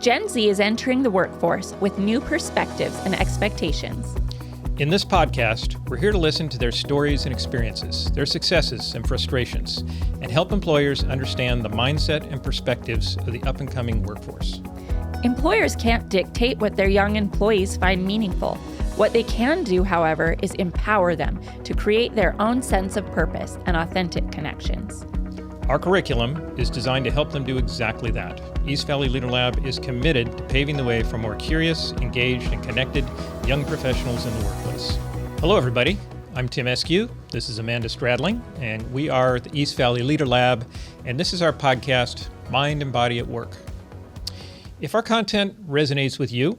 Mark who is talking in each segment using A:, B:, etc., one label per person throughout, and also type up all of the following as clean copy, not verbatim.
A: Gen Z is entering the workforce with new perspectives and expectations.
B: In this podcast, we're here to listen to their stories and experiences, their successes and frustrations, and help employers understand the mindset and perspectives of the up-and-coming workforce.
A: Employers can't dictate what their young employees find meaningful. What they can do, however, is empower them to create their own sense of purpose and authentic connections.
B: Our curriculum is designed to help them do exactly that. East Valley Leader Lab is committed to paving the way for more curious, engaged, and connected young professionals in the workplace. Hello, everybody. I'm Timm. This is Amanda Stradling, and we are the East Valley Leader Lab, and this is our podcast, Mind and Body at Work. If our content resonates with you,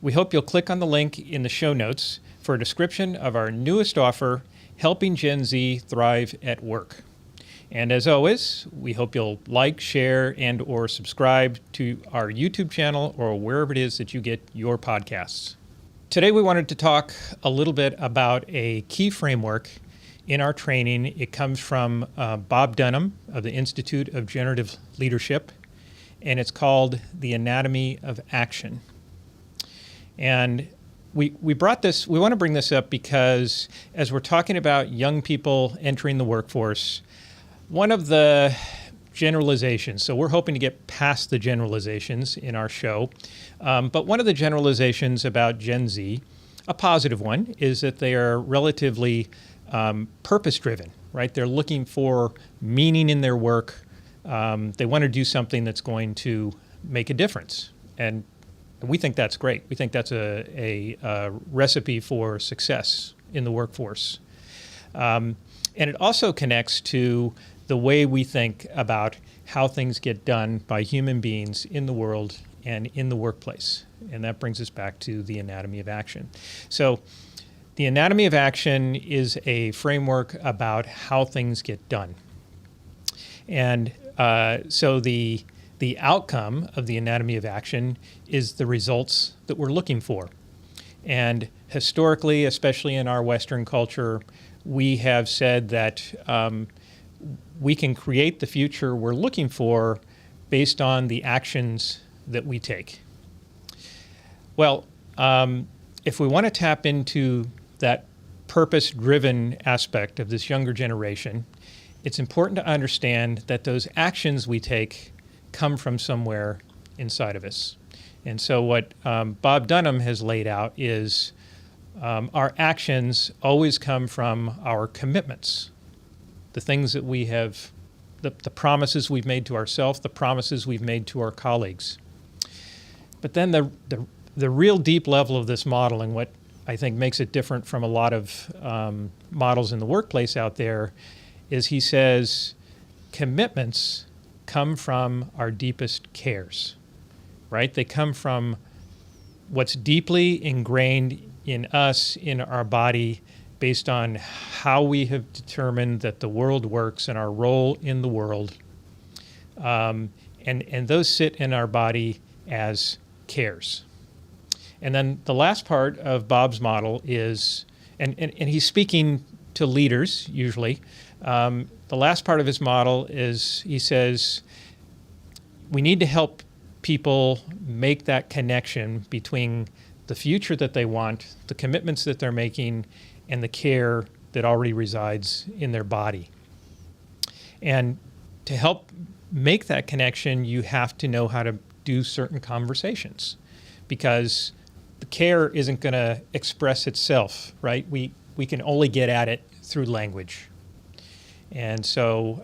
B: we hope you'll click on the link in the show notes for a description of our newest offer, Helping Gen Z Thrive at Work. And as always, we hope you'll like, share, and or subscribe to our YouTube channel or wherever it is that you get your podcasts. Today we wanted to talk a little bit about a key framework in our training. It comes from Bob Dunham of the Institute of Generative Leadership, and it's called The Anatomy of Action. And we want to bring this up because as we're talking about young people entering the workforce, one of the generalizations, so we're hoping to get past the generalizations in our show, but one of the generalizations about Gen Z, a positive one, is that they are relatively purpose-driven, right? They're looking for meaning in their work. They want to do something that's going to make a difference, and we think that's great. We think that's a recipe for success in the workforce. And it also connects to the way we think about how things get done by human beings in the world and in the workplace. And that brings us back to the anatomy of action. So the anatomy of action is a framework about how things get done. And so the outcome of the anatomy of action is the results that we're looking for. And historically, especially in our Western culture, we have said that we can create the future we're looking for based on the actions that we take. Well, if we want to tap into that purpose-driven aspect of this younger generation, it's important to understand that those actions we take come from somewhere inside of us. And so what Bob Dunham has laid out is our actions always come from our commitments. The things that we have, the promises we've made to ourselves, the promises we've made to our colleagues. But then the real deep level of this model, and what I think makes it different from a lot of models in the workplace out there, is he says commitments come from our deepest cares, right? They come from what's deeply ingrained in us, in our body, based on how we have determined that the world works and our role in the world. And those sit in our body as cares. And then the last part of Bob's model is, and he's speaking to leaders usually, the last part of his model is he says, we need to help people make that connection between the future that they want, the commitments that they're making, and the care that already resides in their body. And to help make that connection, you have to know how to do certain conversations, because the care isn't going to express itself, right? We can only get at it through language. And so,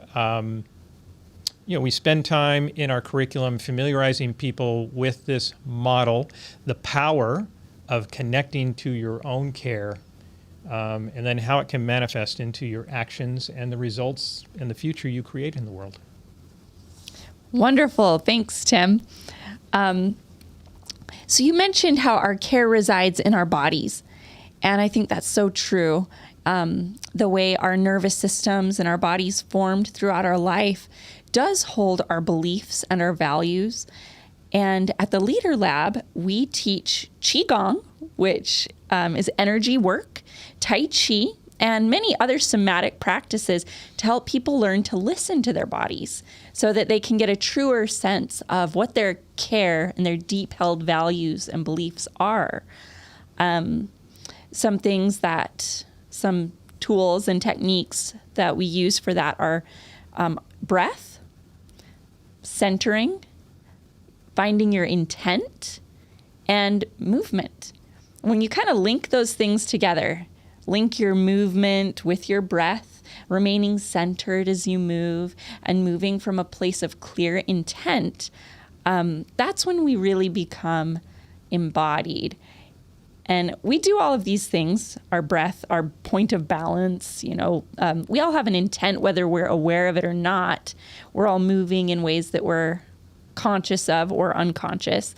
B: we spend time in our curriculum familiarizing people with this model, the power of connecting to your own care, and then how it can manifest into your actions and the results and the future you create in the world.
A: Wonderful. Thanks, Timm. So you mentioned how our care resides in our bodies, and I think that's so true. The way our nervous systems and our bodies formed throughout our life does hold our beliefs and our values. And at the Leader Lab, we teach Qigong, which is energy work, Tai Chi, and many other somatic practices to help people learn to listen to their bodies so that they can get a truer sense of what their care and their deep held values and beliefs are. Some tools and techniques that we use for that are breath, centering, finding your intent, and movement. When you kind of link those things together, link your movement with your breath, remaining centered as you move, and moving from a place of clear intent, that's when we really become embodied. And we do all of these things, our breath, our point of balance, we all have an intent, whether we're aware of it or not. We're all moving in ways that we're conscious of or unconscious.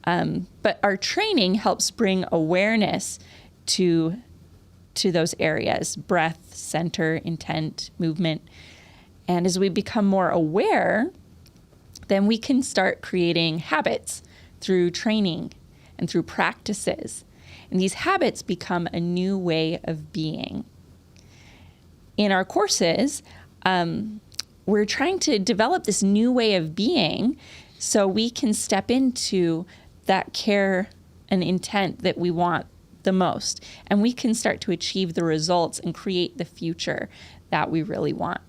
A: But our training helps bring awareness to those areas: breath, center, intent, movement. And as we become more aware, then we can start creating habits through training and through practices. And these habits become a new way of being. In our courses, we're trying to develop this new way of being so we can step into that care and intent that we want the most. And we can start to achieve the results and create the future that we really want.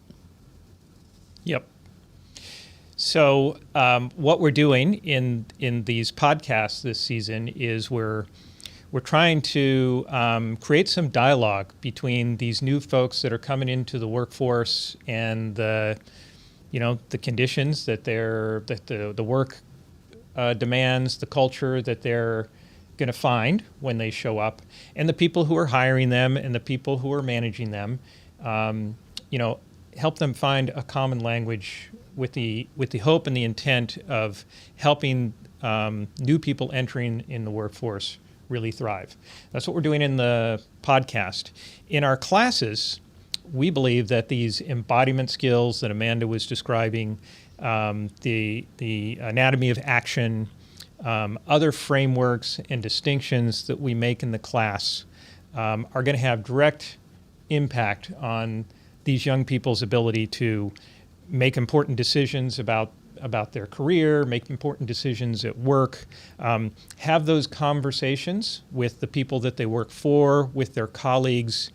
B: Yep. So what we're doing in these podcasts this season is we're trying to create some dialogue between these new folks that are coming into the workforce and the conditions that the work demands, the culture that they're going to find when they show up, and the people who are hiring them and the people who are managing them. Help them find a common language with the hope and the intent of helping new people entering in the workforce really thrive. That's what we're doing in the podcast. In our classes, we believe that these embodiment skills that Amanda was describing, the anatomy of action, other frameworks and distinctions that we make in the class are going to have direct impact on these young people's ability to make important decisions about their career, make important decisions at work, have those conversations with the people that they work for, with their colleagues,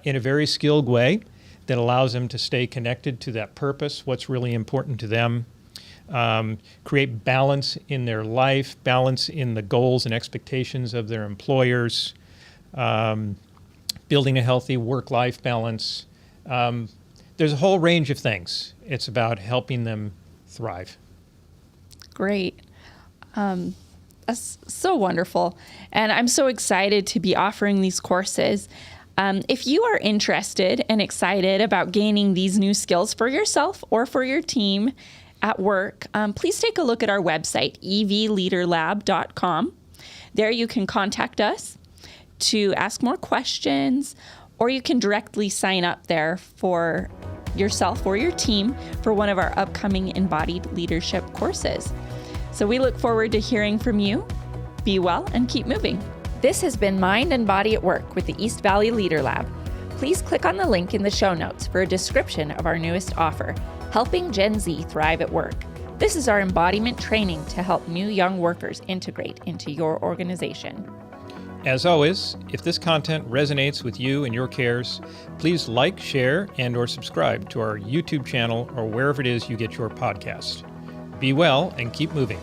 B: in a very skilled way that allows them to stay connected to that purpose, what's really important to them, create balance in their life, balance in the goals and expectations of their employers, building a healthy work-life balance. There's a whole range of things. It's about helping them thrive.
A: Great. That's so wonderful. And I'm so excited to be offering these courses. If you are interested and excited about gaining these new skills for yourself or for your team at work, please take a look at our website, evleaderlab.com. There you can contact us to ask more questions, or you can directly sign up there for yourself or your team for one of our upcoming embodied leadership courses. So we look forward to hearing from you. Be well and keep moving. This has been Mind and Body at Work with the East Valley Leader Lab. Please click on the link in the show notes for a description of our newest offer, Helping Gen Z Thrive at Work. This is our embodiment training to help new young workers integrate into your organization.
B: As always, if this content resonates with you and your cares, please like, share, and/or subscribe to our YouTube channel or wherever it is you get your podcast. Be well and keep moving.